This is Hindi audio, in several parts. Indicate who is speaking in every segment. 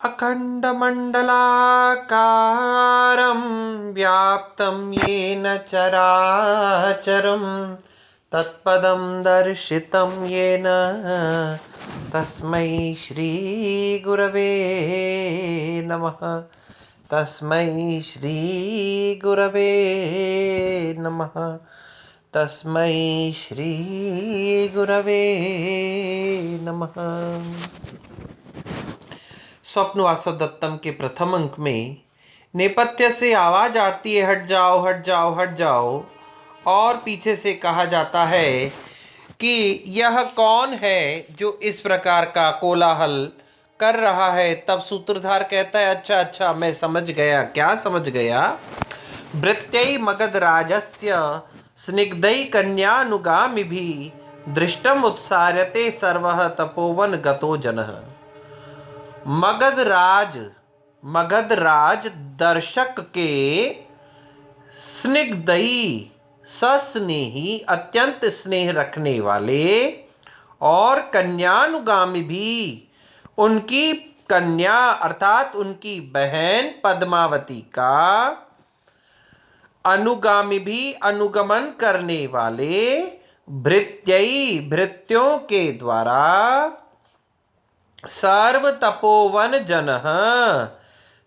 Speaker 1: अखण्डमण्डलाकारं व्याप्तं येन चराचरं तत्पदं दर्शितं येन तस्मै श्रीगुरवे नमः। तस्मै श्रीगुरवे नमः। तस्मै श्रीगुरवे नमः। स्वप्न वासव दत्तम के प्रथम अंक में नेपथ्य से आवाज आती है, हट जाओ हट जाओ हट जाओ, और पीछे से कहा जाता है कि यह कौन है जो इस प्रकार का कोलाहल कर रहा है। तब सूत्रधार कहता है, अच्छा अच्छा मैं समझ गया। क्या समझ गया? भृत्यै मगध राजस्य स्निग्धै कन्यानुगामिभिः दृष्टम उत्सार्यते सर्वः तपोवन गतो जनः। मगध राज दर्शक के स्निग्धई सस्नेही अत्यंत स्नेह रखने वाले और कन्यानुगामी भी, उनकी कन्या अर्थात उनकी बहन पद्मावती का अनुगामी भी अनुगमन करने वाले भृत्यों के द्वारा सर्व तपोवन जनः,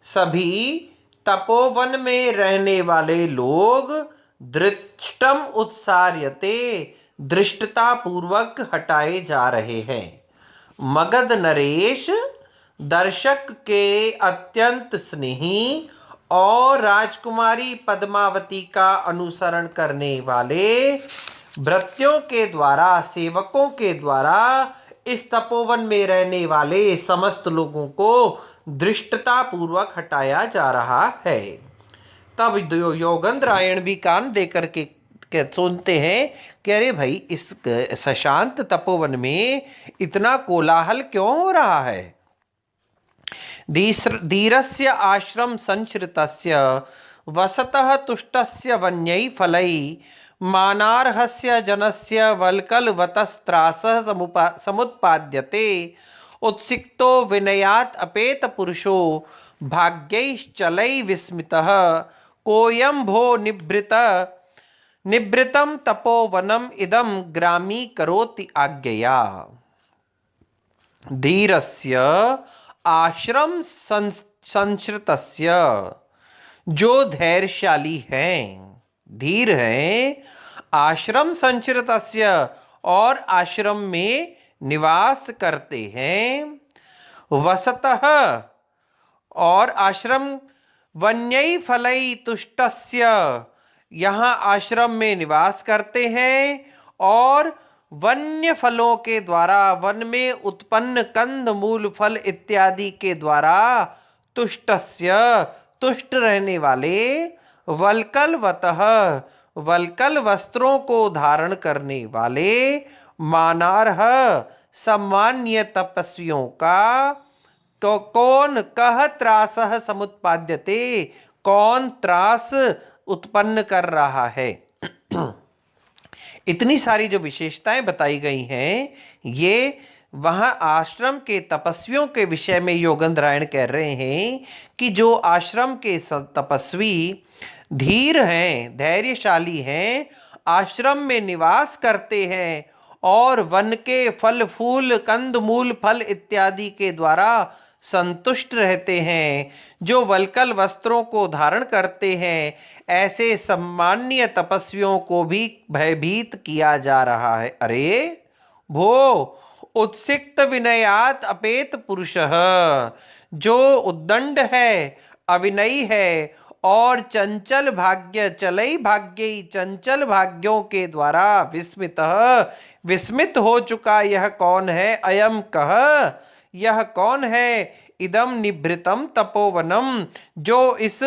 Speaker 1: सभी तपोवन में रहने वाले लोग दृष्टम उत्सार्यते दृष्टता पूर्वक हटाए जा रहे हैं। मगध नरेश दर्शक के अत्यंत स्नेही और राजकुमारी पद्मावती का अनुसरण करने वाले भृत्यों के द्वारा, सेवकों के द्वारा इस तपोवन में रहने वाले समस्त लोगों को दृष्टता पूर्वक हटाया जा रहा है। तब योगेंद्रायण भी कान देकर के सुनते हैं कि अरे भाई, इस सशांत तपोवन में इतना कोलाहल क्यों हो रहा है। धीरस्य आश्रम संश्रितस्य वसतः तुष्टस्य वन्यै फलै मानार्हस्य जनस्य वल्कलवतस्त्रासः समुत्पाद्यते उत्सिक्तो विनयात् अपेत पुरुषो भाग्यैश्चलै विस्मितः कोऽयं भो निभृतं तपोवनम इदं ग्रामी करोति आज्ञया। धीरस्य आश्रम संश्रितस्य, जो धैर्यशाली हैं, धीर हैं, आश्रम संश्रितस्य और आश्रम में निवास करते हैं, वसतः और आश्रम, वन्यै फलै तुष्टस्य, यहाँ आश्रम में निवास करते हैं और वन्य फलों के द्वारा, वन में उत्पन्न कंद मूल फल इत्यादि के द्वारा तुष्टस्य, तुष्ट रहने वाले, वल्कलवतः, वल्कल वस्त्रों को धारण करने वाले, मानार्ह, सम्मान्य तपस्वियों का, तो कौन कह त्रासः समुत्पाद्यते, कौन त्रास उत्पन्न कर रहा है। इतनी सारी जो विशेषताएं बताई गई हैं, ये वहाँ आश्रम के तपस्वियों के विषय में योगेंद्रायण कह रहे हैं कि जो आश्रम के तपस्वी धीर हैं, धैर्यशाली हैं, आश्रम में निवास करते हैं और वन के फल फूल कंद मूल फल इत्यादि के द्वारा संतुष्ट रहते हैं, जो वल्कल वस्त्रों को धारण करते हैं, ऐसे सम्मान्य तपस्वियों को भी भयभीत किया जा रहा है। अरे भो उत्सिक्त विनयात अपेत पुरुषः, जो उद्दंड है, अविनयी है और चंचल भाग्य, चलई भाग्यई, चंचल भाग्यों के द्वारा विस्मित हो चुका, यह कौन है। अयम कह, यह कौन है। इदम निभृतम तपोवनम, जो इस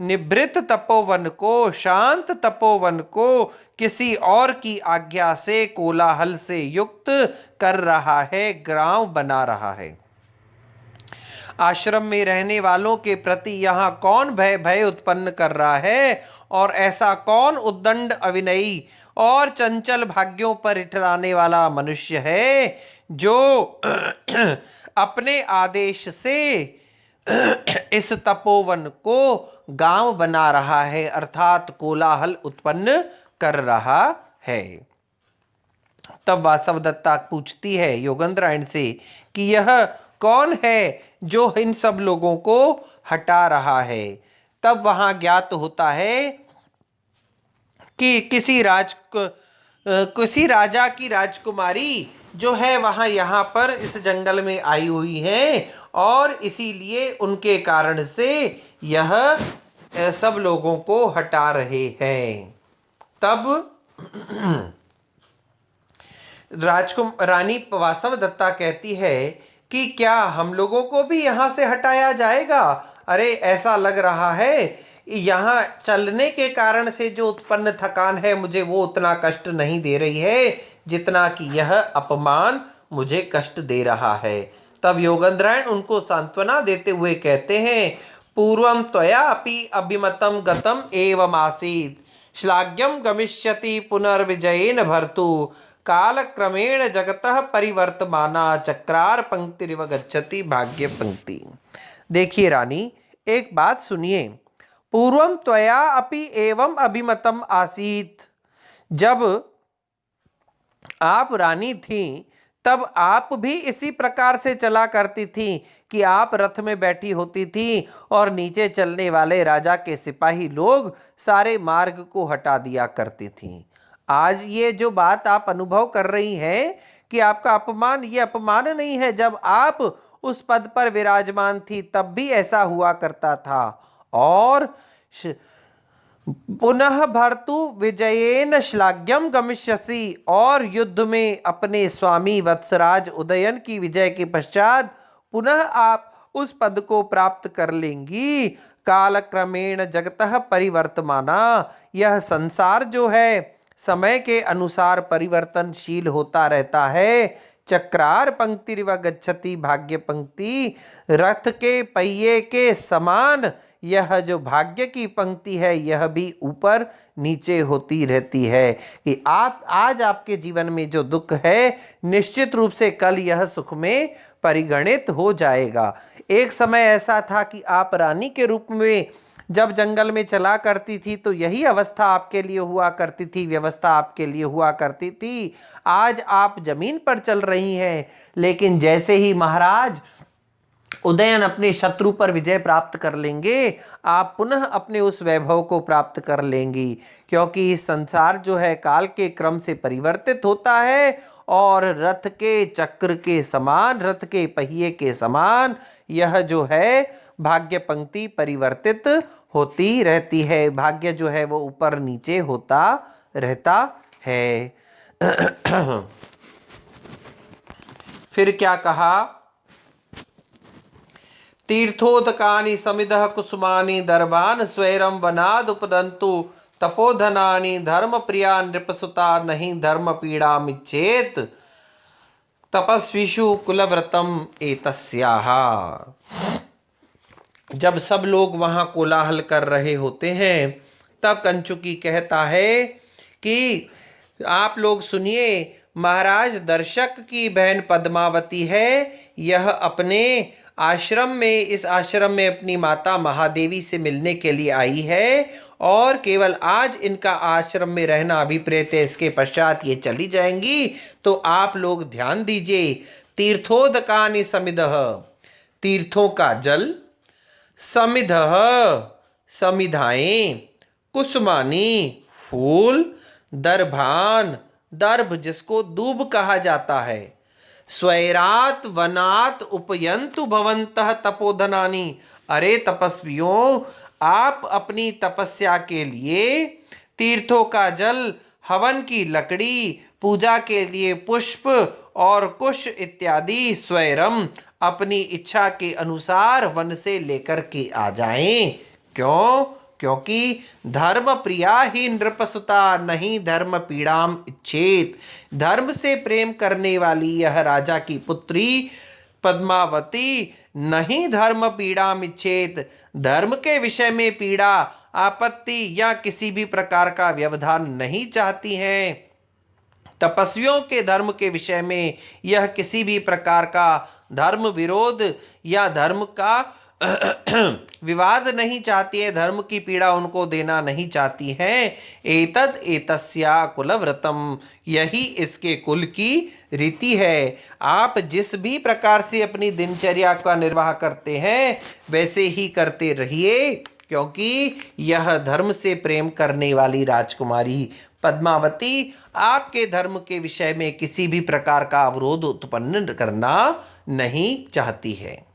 Speaker 1: निभृत तपोवन को, शांत तपोवन को किसी और की आज्ञा से कोलाहल से युक्त कर रहा है, ग्राम बना रहा है। आश्रम में रहने वालों के प्रति यहाँ कौन भय उत्पन्न कर रहा है, और ऐसा कौन उद्दंड अविनयी और चंचल भाग्यों पर इठलाने वाला मनुष्य है, जो अपने आदेश से इस तपोवन को गांव बना रहा है, अर्थात कोलाहल उत्पन्न कर रहा है। तब वासवदत्ता पूछती है योगेंद्रायण से कि यह कौन है जो इन सब लोगों को हटा रहा है। तब वहां ज्ञात होता है कि किसी राजा की राजकुमारी जो है वहां यहाँ पर इस जंगल में आई हुई है, और इसीलिए उनके कारण से यह सब लोगों को हटा रहे हैं। तब रानी वासवदत्ता कहती है कि क्या हम लोगों को भी यहाँ से हटाया जाएगा? अरे ऐसा लग रहा है यहाँ चलने के कारण से जो उत्पन्न थकान है मुझे वो उतना कष्ट नहीं दे रही है जितना कि यह अपमान मुझे कष्ट दे रहा है। तब योगेंद्रायण उनको सांत्वना देते हुए कहते हैं, पूर्वं त्वया अपि अभिमतं गतम एवं आसीत्, श्लाघ्यं गमिष्यति पुनर्विजयेन भर्तु, कालक्रमेण जगतः परिवर्तमाना चक्रार पंक्तिरिव गच्छति भाग्य पंक्ति। देखिए रानी, एक बात सुनिए। पूर्वं त्वया अपि एवं अभिमतम आसीत्, जब आप रानी थीं तब आप भी इसी प्रकार से चला करती थी कि आप रथ में बैठी होती थी और नीचे चलने वाले राजा के सिपाही लोग सारे मार्ग को हटा दिया करती थीं। आज ये जो बात आप अनुभव कर रही हैं कि आपका अपमान, ये अपमान नहीं है। जब आप उस पद पर विराजमान थी तब भी ऐसा हुआ करता था। और पुनः भर्तु विजयेन श्लाघ्यम गमिष्यसि, और युद्ध में अपने स्वामी वत्सराज उदयन की विजय के पश्चात पुनः आप उस पद को प्राप्त कर लेंगी। कालक्रमेण जगतः परिवर्तमाना, यह संसार जो है समय के अनुसार परिवर्तनशील होता रहता है। चक्रार पंक्तिरिव गच्छति भाग्य पंक्ति, रथ के पहिए के समान यह जो भाग्य की पंक्ति है यह भी ऊपर नीचे होती रहती है कि आप आज आपके जीवन में जो दुख है निश्चित रूप से कल यह सुख में परिगणित हो जाएगा। एक समय ऐसा था कि आप रानी के रूप में जब जंगल में चला करती थी तो यही अवस्था आपके लिए हुआ करती थी, व्यवस्था आपके लिए हुआ करती थी। आज आप जमीन पर चल रही हैं, लेकिन जैसे ही महाराज उदयन अपने शत्रु पर विजय प्राप्त कर लेंगे, आप पुनः अपने उस वैभव को प्राप्त कर लेंगी, क्योंकि संसार जो है काल के क्रम से परिवर्तित होता है और रथ के चक्र के समान, रथ के पहिए के समान यह जो है भाग्य पंक्ति परिवर्तित होती रहती है। भाग्य जो है वो ऊपर नीचे होता रहता है। फिर क्या कहा? तीर्थोदकानि समिधः कुसुमानि दर्भान स्वैरम वनाद उपदंतु तपोधनानि धर्म प्रिया नृपसुता नहीं धर्म पीड़ा मिच्छेत तपस्विषु कुलव्रतम एतस्याः। जब सब लोग वहां कोलाहल कर रहे होते हैं तब कंचुकी कहता है कि आप लोग सुनिए, महाराज दर्शक की बहन पद्मावती है, यह अपने आश्रम में, इस आश्रम में अपनी माता महादेवी से मिलने के लिए आई है और केवल आज इनका आश्रम में रहना अभिप्रेत है, इसके पश्चात ये चली जाएंगी। तो आप लोग ध्यान दीजिए। तीर्थोदकानि समिधः, तीर्थों का जल, समिधः समिधाएं, कुसुमानी फूल, दर्भान दर्भ जिसको दूब कहा जाता है, स्वैरात वनात उपयंतु भवंतः तपोधनानि। अरे तपस्वियों, आप अपनी तपस्या के लिए तीर्थों का जल, हवन की लकड़ी, पूजा के लिए पुष्प और कुश इत्यादि स्वैरम अपनी इच्छा के अनुसार वन से लेकर के आ जाएं। क्यों? क्योंकि धर्म प्रिया ही नृपसुता नहीं धर्म पीड़ाम इच्छेत। धर्म से प्रेम करने वाली यह राजा की पुत्री पद्मावती नहीं धर्म पीड़ा मिच्छेत, धर्म के विषय में पीड़ा, आपत्ति या किसी भी प्रकार का व्यवधान नहीं चाहती हैं। तपस्वियों के धर्म के विषय में यह किसी भी प्रकार का धर्म विरोध या धर्म का विवाद नहीं चाहती है, धर्म की पीड़ा उनको देना नहीं चाहती है। एतद एतस्या कुलव्रतम, यही इसके कुल की रीति है। आप जिस भी प्रकार से अपनी दिनचर्या का निर्वाह करते हैं वैसे ही करते रहिए, क्योंकि यह धर्म से प्रेम करने वाली राजकुमारी पद्मावती आपके धर्म के विषय में किसी भी प्रकार का अवरोध उत्पन्न करना नहीं चाहती है।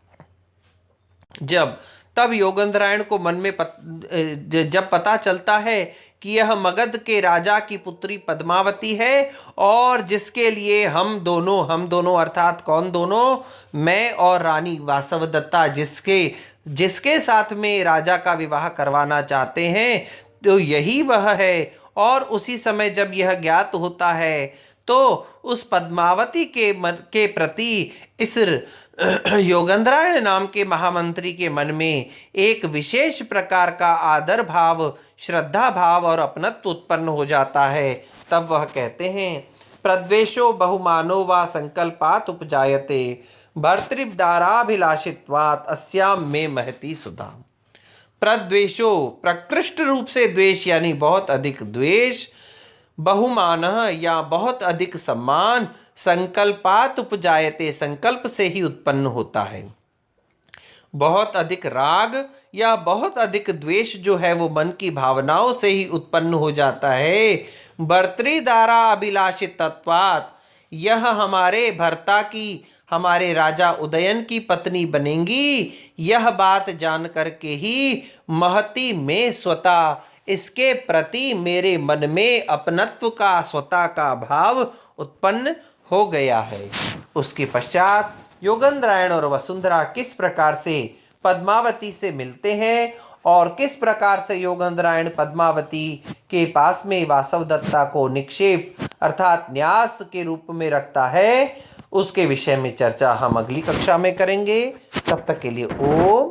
Speaker 1: तब योगेंद्रायण को मन में जब पता चलता है कि यह मगध के राजा की पुत्री पद्मावती है और जिसके लिए हम दोनों अर्थात कौन दोनों, मैं और रानी वासवदत्ता जिसके साथ में राजा का विवाह करवाना चाहते हैं, तो यही वह है। और उसी समय जब यह ज्ञात होता है तो उस पद्मावती के प्रति इस योगेंद्रायण नाम के महामंत्री के मन में एक विशेष प्रकार का आदर भाव, श्रद्धा भाव और अपनत्व उत्पन्न हो जाता है। तब वह कहते हैं, प्रद्वेषो बहुमानो वा संकल्पात उपजायते भर्तृदाराभिलाषित्वात् अस्याम में महती सुधा। प्रद्वेषो, प्रकृष्ट रूप से द्वेष यानी बहुत अधिक द्वेष, बहुमान या बहुत अधिक सम्मान, संकल्पात उपजायते, संकल्प से ही उत्पन्न होता है। बहुत अधिक राग या बहुत अधिक द्वेष जो है वो मन की भावनाओं से ही उत्पन्न हो जाता है। भर्तृदारा अभिलाषित तत्वात्, यह हमारे भर्ता की, हमारे राजा उदयन की पत्नी बनेंगी, यह बात जान करके ही महती में स्वतः, इसके प्रति मेरे मन में अपनत्व का, स्वतः का भाव उत्पन्न हो गया है। उसके पश्चात योगेंद्रायण और वसुंधरा किस प्रकार से पद्मावती से मिलते हैं और किस प्रकार से योगेंद्रायण पद्मावती के पास में वासवदत्ता को निक्षेप अर्थात न्यास के रूप में रखता है, उसके विषय में चर्चा हम अगली कक्षा में करेंगे। तब तक के लिए ओम